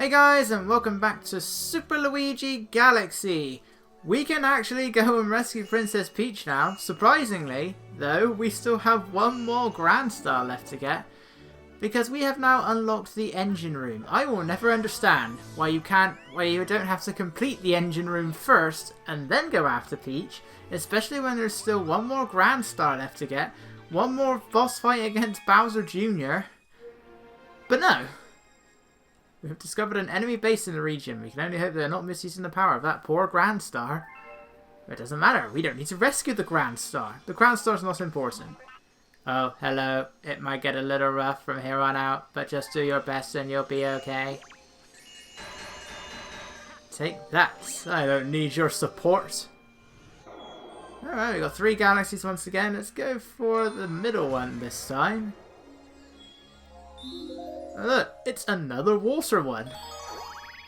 Hey guys, and welcome back to Super Luigi Galaxy. We can actually go and rescue Princess Peach now. Surprisingly, though, we still have one more Grand Star left to get, because we have now unlocked the engine room. I will never understand why you don't have to complete the engine room first and then go after Peach, especially when there's still one more Grand Star left to get, one more boss fight against Bowser Jr. But no. We have discovered an enemy base in the region. We can only hope they're not misusing the power of that poor Grand Star. But it doesn't matter. We don't need to rescue the Grand Star. The Grand Star's not important. Oh, hello. It might get a little rough from here on out, but just do your best and you'll be okay. Take that. I don't need your support. Alright, we got 3 galaxies once again. Let's go for the middle one this time. Look, it's another water one.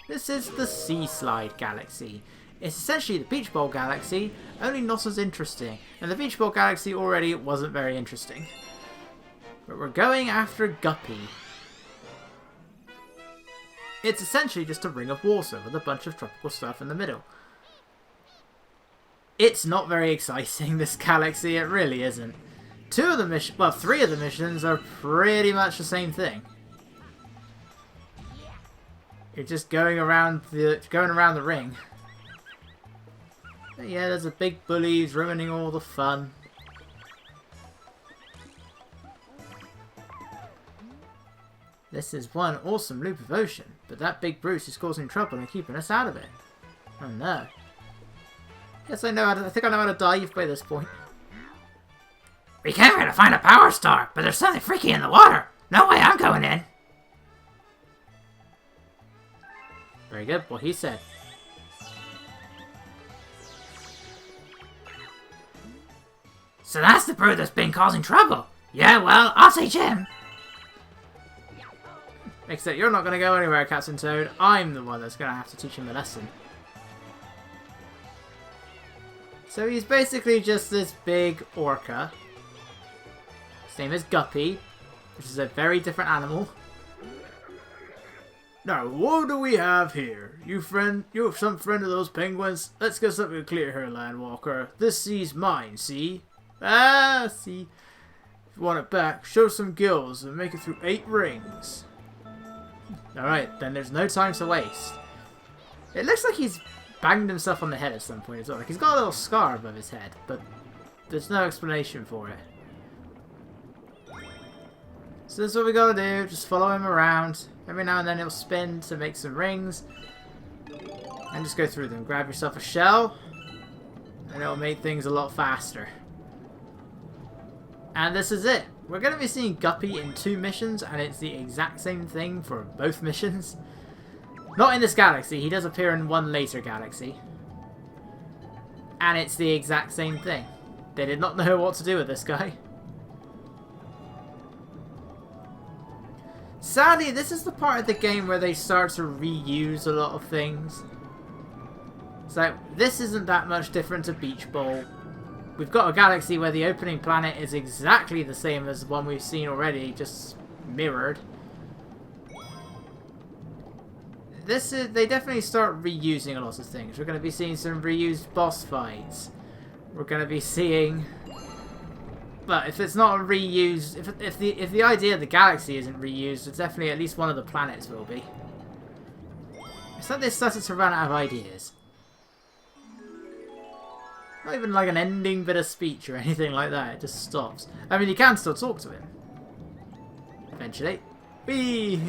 This is the Sea Slide Galaxy. It's essentially the Beach Bowl Galaxy, only not as interesting. And the Beach Bowl Galaxy already wasn't very interesting. But we're going after Guppy. It's essentially just a ring of water with a bunch of tropical stuff in the middle. It's not very exciting, this galaxy, it really isn't. 3 of the missions are pretty much the same thing. You're just going around the ring. But yeah, there's a big bully who's ruining all the fun. This is one awesome loop of ocean, but that big Bruce is causing trouble and keeping us out of it. Oh no. Yes, I think I know how to dive by this point. We came here to find a power star, but there's something freaky in the water. No way I'm going in. Very good, what he said. So that's the bird that's been causing trouble. Yeah, well, I'll teach him. Except you're not going to go anywhere, Captain Toad. I'm the one that's going to have to teach him a lesson. So he's basically just this big orca. His name is Guppy, which is a very different animal. Now, what do we have here? You have some friend of those penguins? Let's get something clear here, Landwalker. This sea's mine, see? Ah, see? If you want it back, show some gills and make it through 8 rings. Alright, then there's no time to waste. It looks like he's banged himself on the head at some point as well. Like he's got a little scar above his head, but there's no explanation for it. So this is what we gotta do, just follow him around. Every now and then he'll spin to make some rings. And just go through them. Grab yourself a shell. And it'll make things a lot faster. And this is it. We're going to be seeing Guppy in 2 missions. And it's the exact same thing for both missions. Not in this galaxy. He does appear in one later galaxy. And it's the exact same thing. They did not know what to do with this guy. Sadly, this is the part of the game where they start to reuse a lot of things. So, this isn't that much different to Beach Bowl. We've got a galaxy where the opening planet is exactly the same as the one we've seen already, just mirrored. They definitely start reusing a lot of things. We're going to be seeing some reused boss fights. We're going to be seeing... But if it's not reused, if the idea of the galaxy isn't reused, it's definitely at least one of the planets will be. It's like they started to run out of ideas. Not even like an ending bit of speech or anything like that. It just stops. I mean, you can still talk to him. Eventually. Whee!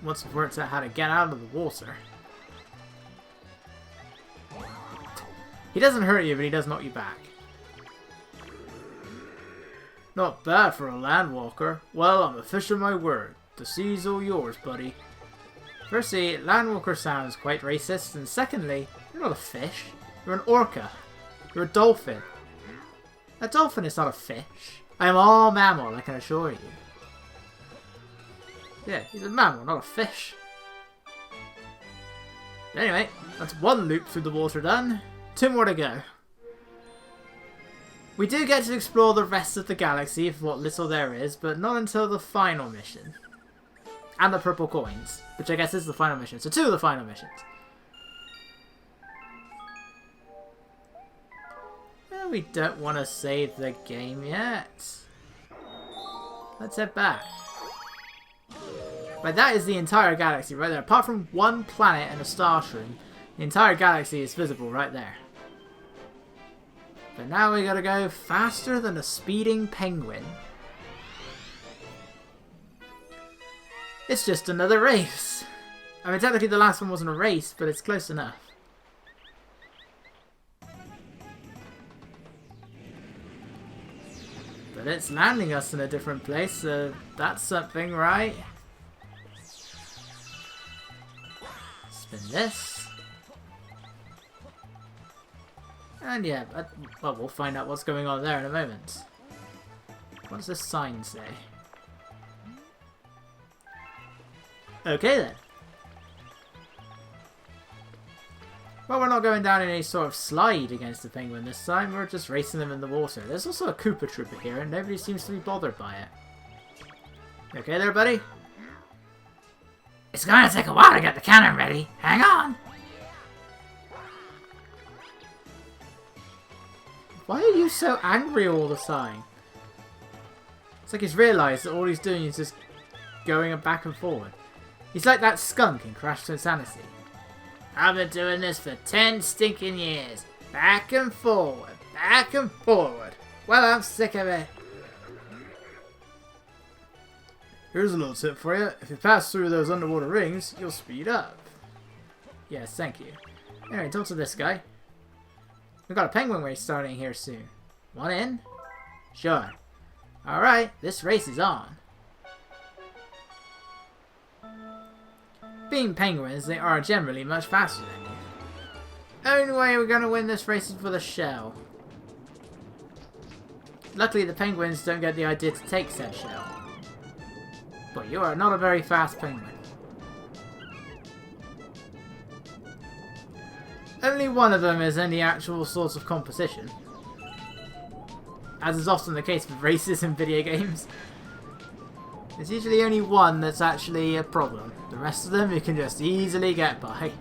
Once we've worked out how to get out of the water. He doesn't hurt you, but he does knock you back. Not bad for a landwalker. Well, I'm a fish of my word. The sea's all yours, buddy. Firstly, landwalker sounds quite racist, and secondly, you're not a fish. You're an orca. You're a dolphin. A dolphin is not a fish. I am all mammal, I can assure you. Yeah, he's a mammal, not a fish. Anyway, that's 1 loop through the water done. 2 more to go. We do get to explore the rest of the galaxy, for what little there is, but not until the final mission. and the purple coins, which I guess is the final mission. So 2 of the final missions. We don't want to save the game yet. Let's head back. But that is the entire galaxy right there. Apart from one planet and a star shroom, the entire galaxy is visible right there. But now we gotta go faster than a speeding penguin. It's just another race. I mean, technically the last one wasn't a race, but it's close enough. But it's landing us in a different place, so that's something, right? Spin this. And yeah, well, we'll find out what's going on there in a moment. What does this sign say? Okay then. Well, we're not going down in any sort of slide against the penguin this time, we're just racing them in the water. There's also a Koopa Trooper here, and nobody seems to be bothered by it. You okay there, buddy? It's gonna take a while to get the cannon ready. Hang on. Why are you so angry all the time? It's like he's realised that all he's doing is just going back and forward. He's like that skunk in Crash to Insanity. I've been doing this for 10 stinking years. Back and forward, back and forward. Well, I'm sick of it. Here's a little tip for you. If you pass through those underwater rings, you'll speed up. Yes, thank you. Anyway, talk to this guy. We've got a penguin race starting here soon. Want in? Sure. Alright, this race is on. Being penguins, they are generally much faster than you. Only way we're going to win this race is with a shell. Luckily the penguins don't get the idea to take said shell. But you are not a very fast penguin. Only one of them is any actual sort of competition. As is often the case with races in video games. There's usually only one that's actually a problem. The rest of them you can just easily get by.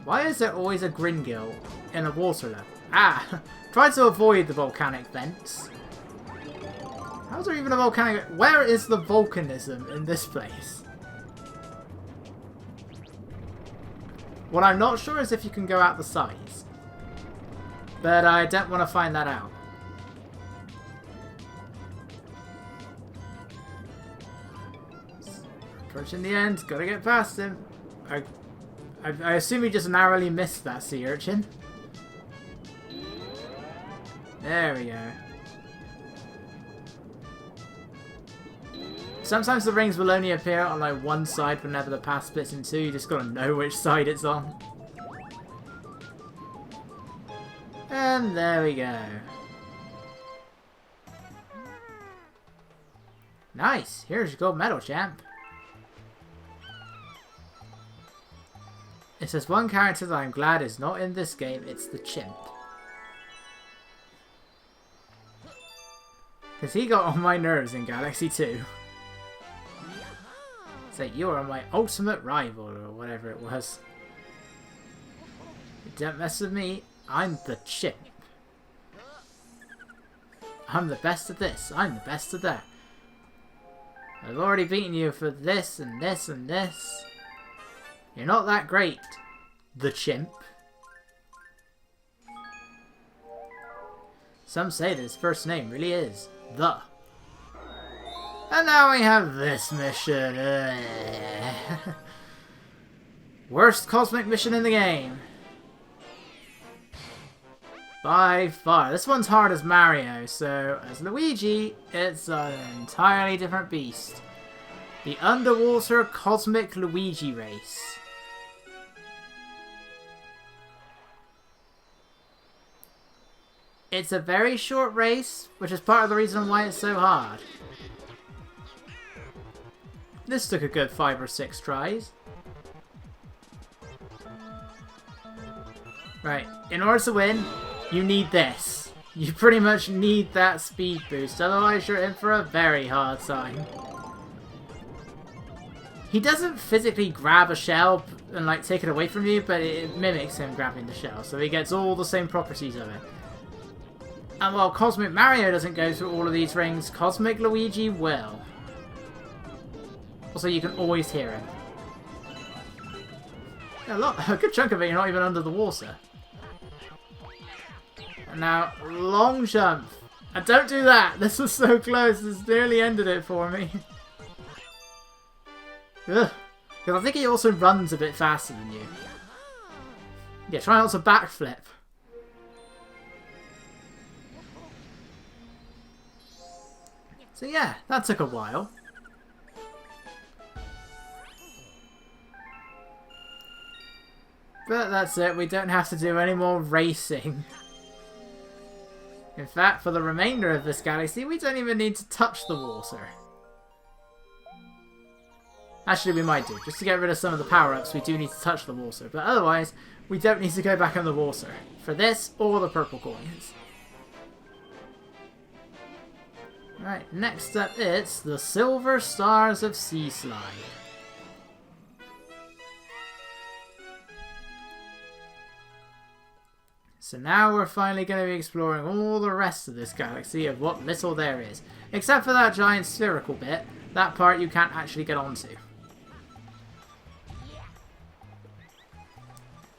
Why is there always a Gringill in a water level? Ah! Try to avoid the volcanic vents. How's there even a volcanic... Where is the volcanism in this place? What I'm not sure is if you can go out the sides. But I don't want to find that out. Approaching the end, gotta get past him. I assume he just narrowly missed that sea urchin. There we go. Sometimes the rings will only appear on like one side whenever the path splits in two. You just gotta know which side it's on. And there we go. Nice! Here's your gold medal, champ. It says one character that I'm glad is not in this game, it's the chimp. Because he got on my nerves in Galaxy 2. So you are my ultimate rival, or whatever it was. Don't mess with me, I'm the chimp. I'm the best at this, I'm the best at that. I've already beaten you for this and this and this. You're not that great, the chimp. Some say that his first name really is The. And now we have this mission. Worst cosmic mission in the game. By far. This one's hard as Mario, so as Luigi, it's an entirely different beast. The Underwater Cosmic Luigi Race. It's a very short race, which is part of the reason why it's so hard. This took a good 5 or 6 tries. Right, in order to win, you need this. You pretty much need that speed boost, otherwise you're in for a very hard time. He doesn't physically grab a shell and like take it away from you, but it mimics him grabbing the shell, so he gets all the same properties of it. And while Cosmic Mario doesn't go through all of these rings, Cosmic Luigi will. Also, you can always hear him. A good chunk of it you're not even under the water. And now, long jump. And don't do that! This was so close, this nearly ended it for me. Ugh. Because I think he also runs a bit faster than you. Yeah, try not to backflip. So yeah, that took a while. But that's it, we don't have to do any more racing. In fact, for the remainder of this galaxy, we don't even need to touch the water. Actually, we might do. Just to get rid of some of the power-ups, we do need to touch the water. But otherwise, we don't need to go back in the water. For this, or the purple coins. Right, next up it's the Silver Stars of Sea Slide. So now we're finally going to be exploring all the rest of this galaxy of what little there is. Except for that giant spherical bit, that part you can't actually get onto.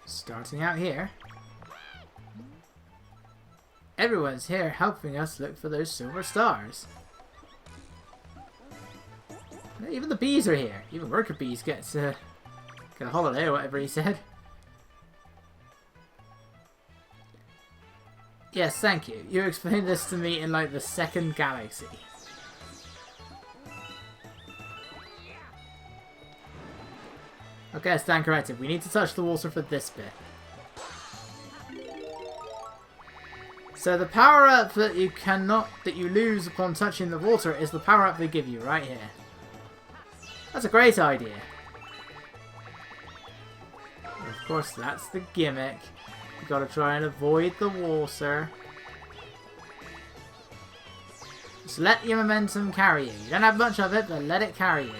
Starting out here. Everyone's here helping us look for those silver stars. Even the bees are here. Even worker bees get a holiday or whatever he said. Yes, thank you. You explained this to me in like the second galaxy. Okay, I stand corrected. We need to touch the water for this bit. So the power-up that you lose upon touching the water is the power-up they give you right here. That's a great idea. And of course, that's the gimmick. You gotta try and avoid the water. Just let your momentum carry you. You don't have much of it, but let it carry you.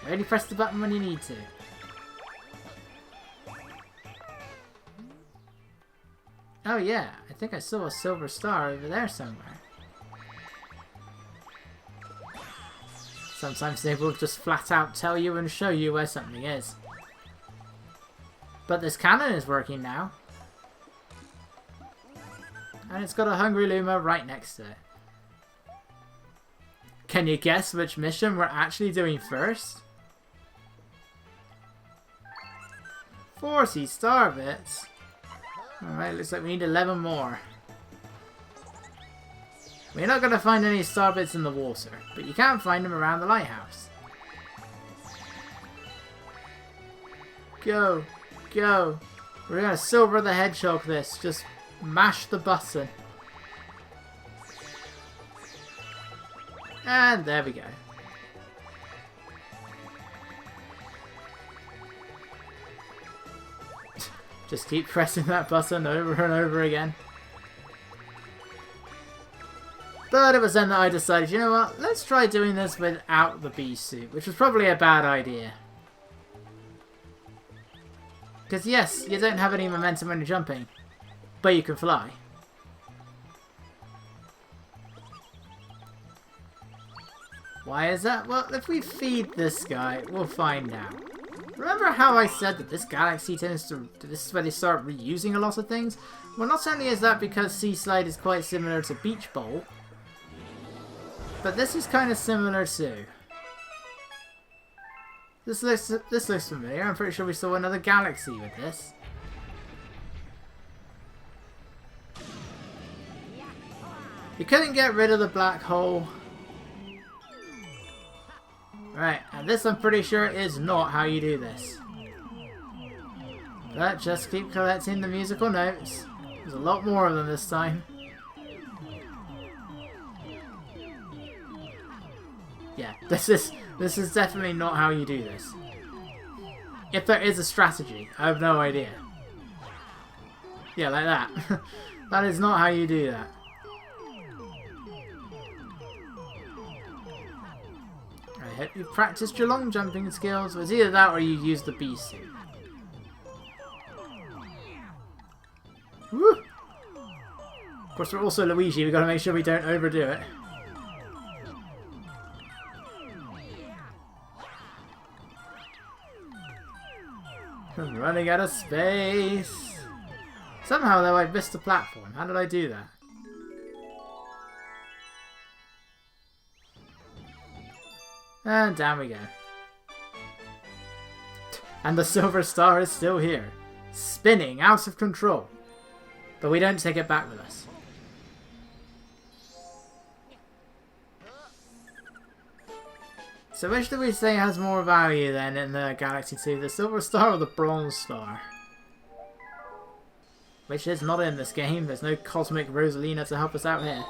Only press the button when you need to. Oh yeah, I think I saw a silver star over there somewhere. Sometimes they will just flat out tell you and show you where something is. But this cannon is working now. And it's got a Hungry Luma right next to it. Can you guess which mission we're actually doing first? 40 star bits. Alright, looks like we need 11 more. We're not going to find any star bits in the water, but you can find them around the lighthouse. Go! Go! We're going to Silver the Hedgehog this. Just mash the button. And there we go. Just keep pressing that button over and over again. But it was then that I decided, you know what, let's try doing this without the bee suit, which was probably a bad idea. Because yes, you don't have any momentum when you're jumping, but you can fly. Why is that? Well, if we feed this guy, we'll find out. Remember how I said that this galaxy tends to... This is where they start reusing a lot of things? Well, not only is that because Sea Slide is quite similar to Beach Bowl, but this is kind of similar too. This looks familiar. I'm pretty sure we saw another galaxy with this. You couldn't get rid of the black hole. Right, and this I'm pretty sure is not how you do this. But just keep collecting the musical notes. There's a lot more of them this time. Yeah, this is definitely not how you do this. If there is a strategy, I have no idea. Yeah, like that. That is not how you do that. I hope you've practiced your long jumping skills. It was either that or you used the bee suit. Woo! Of course, we're also Luigi. We've got to make sure we don't overdo it. I'm running out of space. Somehow, though, I missed the platform. How did I do that? And down we go. And the silver star is still here, spinning out of control. But we don't take it back with us. So which do we say has more value then in the Galaxy 2? The silver star or the bronze star? Which is not in this game. There's no cosmic Rosalina to help us out here.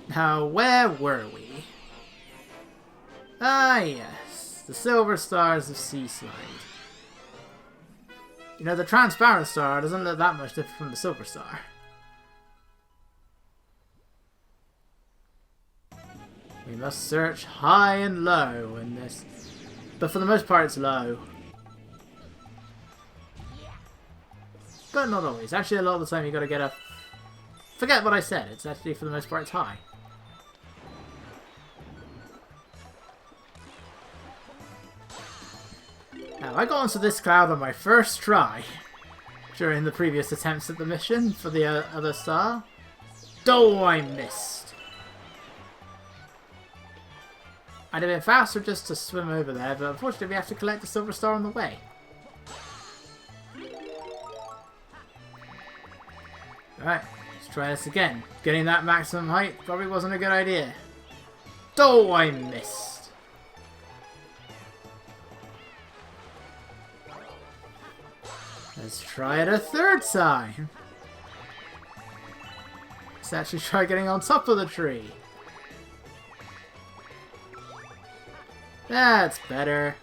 Now, where were we? Ah, yes. The silver stars of Sea Slide. You know, the transparent star doesn't look that much different from the silver star. We must search high and low in this. But for the most part, it's low. But not always. Actually, a lot of the time you gotta get up. Forget what I said. It's actually, for the most part, it's high. Now, I got onto this cloud on my first try during the previous attempts at the mission for the other star. Oh, I missed. I'd have been faster just to swim over there, but unfortunately we have to collect the silver star on the way. Alright, let's try this again. Getting that maximum height probably wasn't a good idea. Oh, I missed. Let's try it a third time. Let's actually try getting on top of the tree. That's better.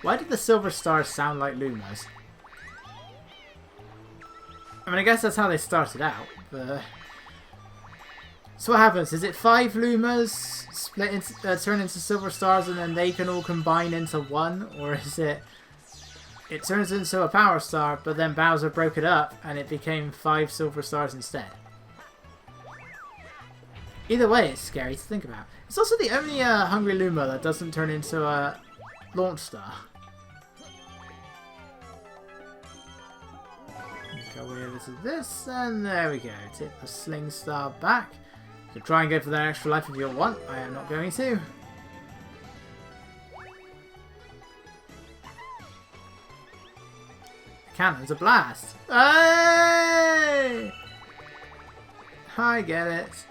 Why did the silver stars sound like Lumas? I mean, I guess that's how they started out, but... So what happens? Is it 5 Lumas split into, turn into silver stars and then they can all combine into one? Or is it... It turns into a power star, but then Bowser broke it up and it became 5 silver stars instead? Either way, it's scary to think about. It's also the only Hungry Luma that doesn't turn into a launch star. Go over to this, and there we go. Take the Sling Star back. So try and go for that extra life if you want. I am not going to. The cannon's a blast. Hey! I get it.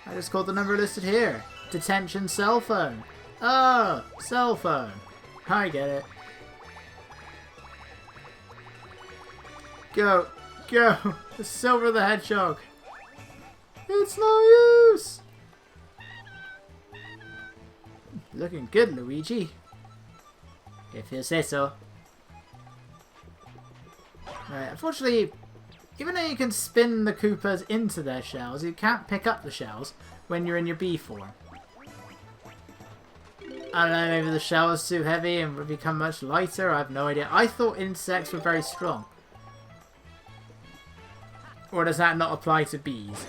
I just called the number listed here. Detention cell phone. Oh, cell phone. I get it. Go. Go. The Silver the Hedgehog. It's no use. Looking good, Luigi. If you say so. Right, unfortunately, even though you can spin the Koopas into their shells, you can't pick up the shells when you're in your bee form. I don't know, maybe the shell is too heavy and would become much lighter, I have no idea. I thought insects were very strong. Or does that not apply to bees?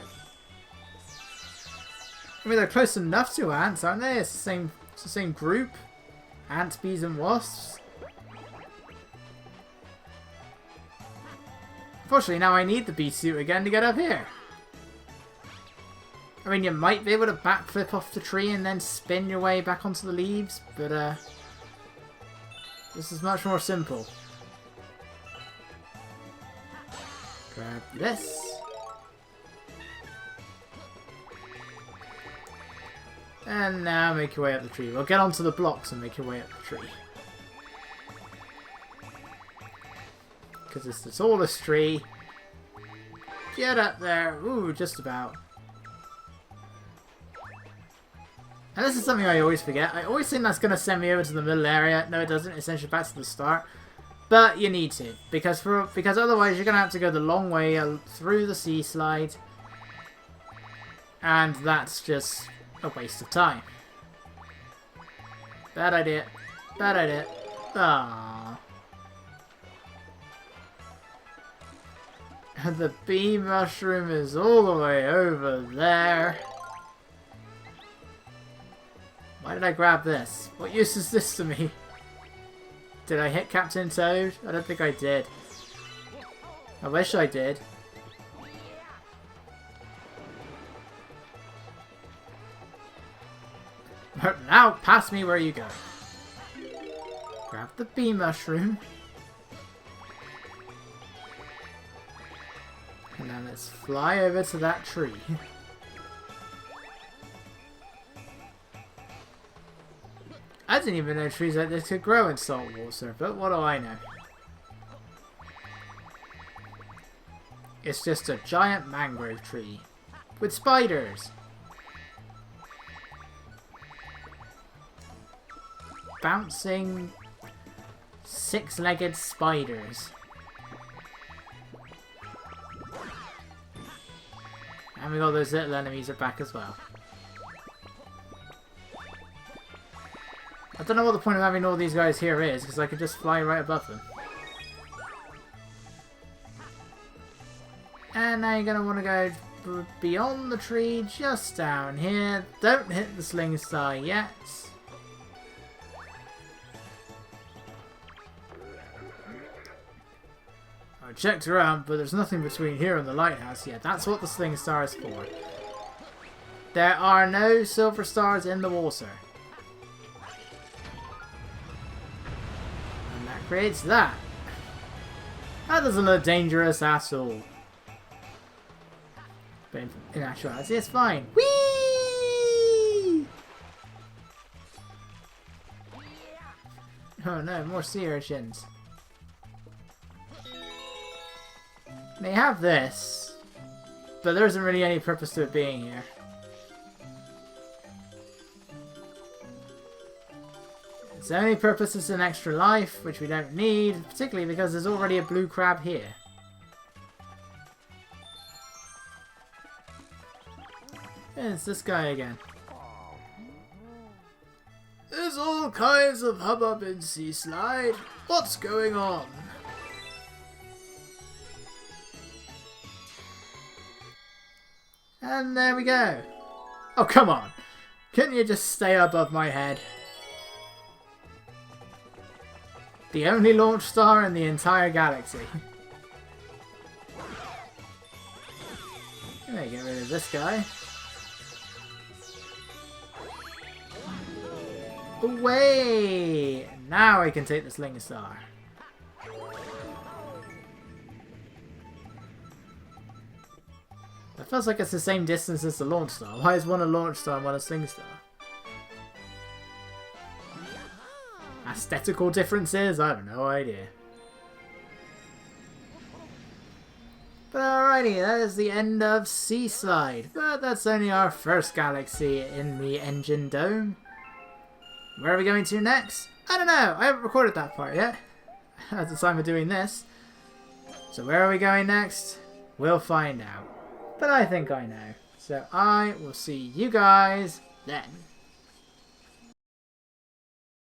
I mean, they're close enough to ants, aren't they? It's the same group. Ants, bees and wasps. Unfortunately, now I need the bee suit again to get up here. I mean, you might be able to backflip off the tree and then spin your way back onto the leaves, but this is much more simple. Grab this. And now make your way up the tree. Well, get onto the blocks and make your way up the tree. Because it's the tallest tree. Get up there. Ooh, just about. And this is something I always forget. I always think that's going to send me over to the middle area. No, it doesn't. It sends you back to the start. But you need to. Because otherwise you're going to have to go the long way through the sea slide. And that's just a waste of time. Bad idea. Bad idea. Aww. The bee mushroom is all the way over there. Why did I grab this? What use is this to me? Did I hit Captain Toad? I don't think I did. I wish I did. Now, pass me where you go. Grab the bee mushroom. And now let's fly over to that tree. I didn't even know trees like this could grow in salt water, but what do I know? It's just a giant mangrove tree with spiders. Bouncing six-legged spiders. And we got those little enemies are back as well. I don't know what the point of having all these guys here is, because I could just fly right above them. And now you're going to want to go beyond the tree, just down here. Don't hit the sling star yet. I checked around, but there's nothing between here and the lighthouse yet. That's what the sling star is for. There are no silver stars in the water. And that creates that. That doesn't look dangerous at all. But in actuality, it's fine. Whee! Oh no, more sea urchins. They have this, but there isn't really any purpose to it being here. Its only purpose is an extra life, which we don't need, particularly because there's already a blue crab here. And it's this guy again. There's all kinds of hubbub in Sea Slide. What's going on? And there we go. Oh, come on. Couldn't you just stay above my head? The only launch star in the entire galaxy. I'm gonna get rid of this guy. Away! Now I can take the sling star. It feels like it's the same distance as the launch star. Why is one a launch star and one a sling star? Aesthetical differences? I have no idea. But alrighty, that is the end of Sea Slide. But that's only our first galaxy in the Engine Dome. Where are we going to next? I don't know. I haven't recorded that part yet. At the time of doing this. So where are we going next? We'll find out. But I think I know. So I will see you guys then.